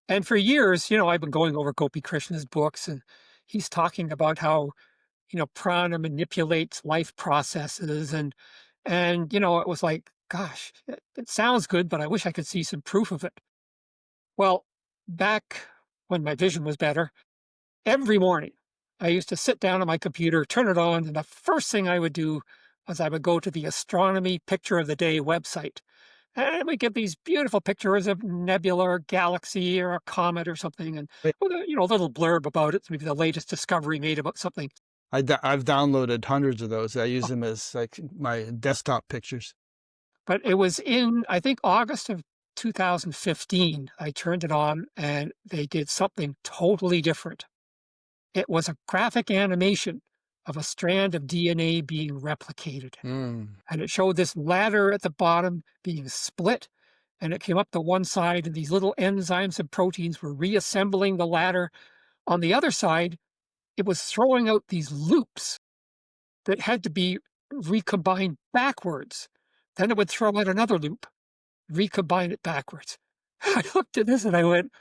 And for years, I've been going over Gopi Krishna's books, and he's talking about how, prana manipulates life processes, and it was like, gosh, it sounds good, but I wish I could see some proof of it. Well, back when my vision was better, every morning I used to sit down on my computer, turn it on, and the first thing I would do was I would go to the Astronomy Picture of the Day website. And we get these beautiful pictures of nebula or galaxy or a comet or something, and Right. with a little blurb about it, maybe the latest discovery made about something. I've downloaded hundreds of those. I use Oh, them as like my desktop pictures. but it was in, I think, August of 2015. I turned it on, and they did something totally different. It was a graphic animation of a strand of DNA being replicated. Mm. And it showed this ladder at the bottom being split, and it came up to one side, and these little enzymes and proteins were reassembling the ladder. On the other side, it was throwing out these loops that had to be recombined backwards. Then it would throw out another loop, recombine it backwards. I looked at this and I went,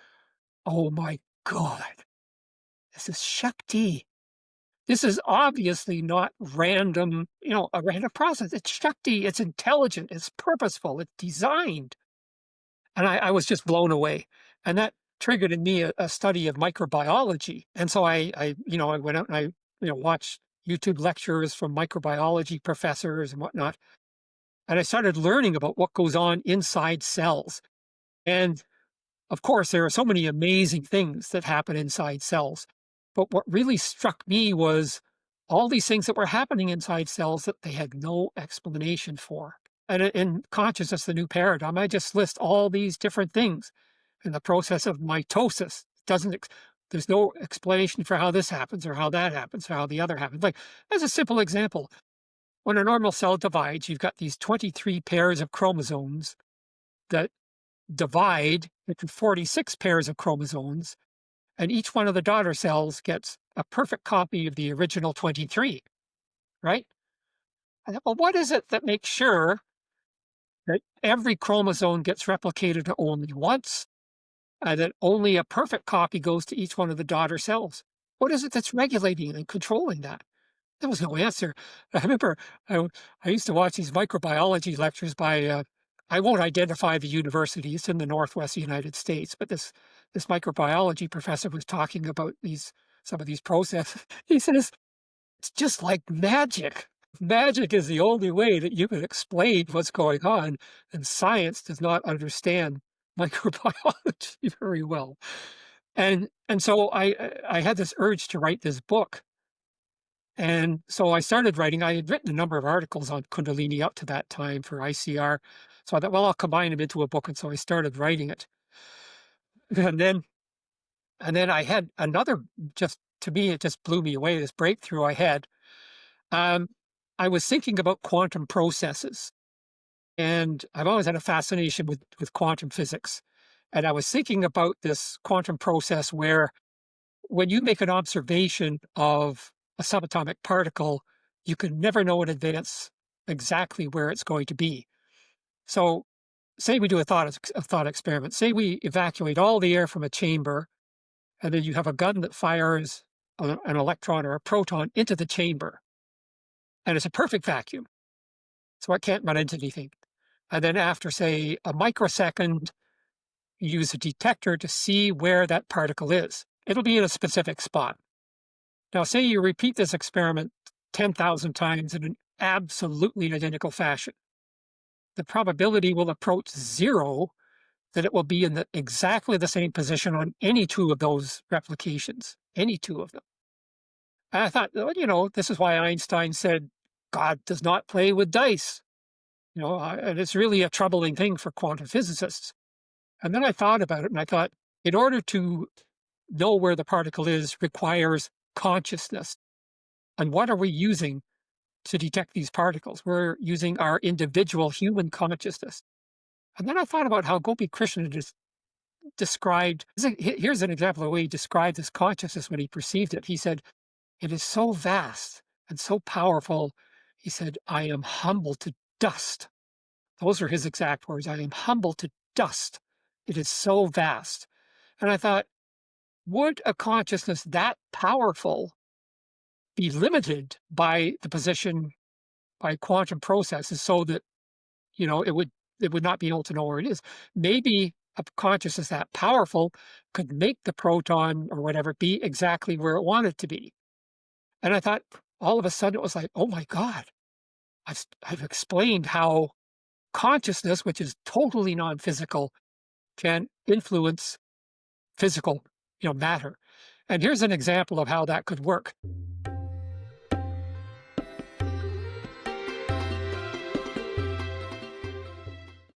oh my God, this is Shakti. This is obviously not random, a random process. It's Shakti, it's intelligent, it's purposeful, it's designed. And I was just blown away. And that triggered in me a study of microbiology. And so I went out and I watched YouTube lectures from microbiology professors and whatnot. And I started learning about what goes on inside cells. And of course, there are so many amazing things that happen inside cells. But what really struck me was all these things that were happening inside cells that they had no explanation for. And in consciousness, the new paradigm, I just list all these different things. In the process of mitosis, there's no explanation for how this happens or how that happens or how the other happens. Like, as a simple example, when a normal cell divides, you've got these 23 pairs of chromosomes that divide into 46 pairs of chromosomes, and each one of the daughter cells gets a perfect copy of the original 23, right? I thought, well, what is it that makes sure that every chromosome gets replicated only once, and that only a perfect copy goes to each one of the daughter cells? What is it that's regulating and controlling that? There was no answer. I remember I used to watch these microbiology lectures by, I won't identify the university, it's in the Northwest United States, but this microbiology professor was talking about some of these processes. He says, it's just like magic. Magic is the only way that you can explain what's going on, and science does not understand microbiology very well. And so I had this urge to write this book. And so I started writing. I had written a number of articles on Kundalini up to that time for ICR. So I thought, well, I'll combine them into a book. And so I started writing it. And then I had another, just to me, it just blew me away, this breakthrough I had. Um, I was thinking about quantum processes. And I've always had a fascination with quantum physics. And I was thinking about this quantum process where when you make an observation of a subatomic particle, you can never know in advance exactly where it's going to be. So say we do a thought experiment. Say we evacuate all the air from a chamber, and then you have a gun that fires an electron or a proton into the chamber. And it's a perfect vacuum, so it can't run into anything. And then after, say, a microsecond, you use a detector to see where that particle is. It'll be in a specific spot. Now, say you repeat this experiment 10,000 times in an absolutely identical fashion. The probability will approach zero that it will be in exactly the same position on any two of those replications, any two of them. And I thought, well, this is why Einstein said, God does not play with dice. And it's really a troubling thing for quantum physicists. And then I thought about it, and I thought, in order to know where the particle is requires consciousness. And what are we using to detect these particles? We're using our individual human consciousness. And then I thought about how Gopi Krishna just described, here's an example of the way he described this consciousness when he perceived it. He said, it is so vast and so powerful. He said, I am humble to dust. Those are his exact words. I am humble to dust. It is so vast. And I thought, would a consciousness that powerful be limited by the position by quantum processes so that, it would not be able to know where it is? Maybe a consciousness that powerful could make the proton or whatever be exactly where it wanted to be. And I thought all of a sudden it was like, oh my God, I've explained how consciousness, which is totally non-physical, can influence physical, matter. And here's an example of how that could work.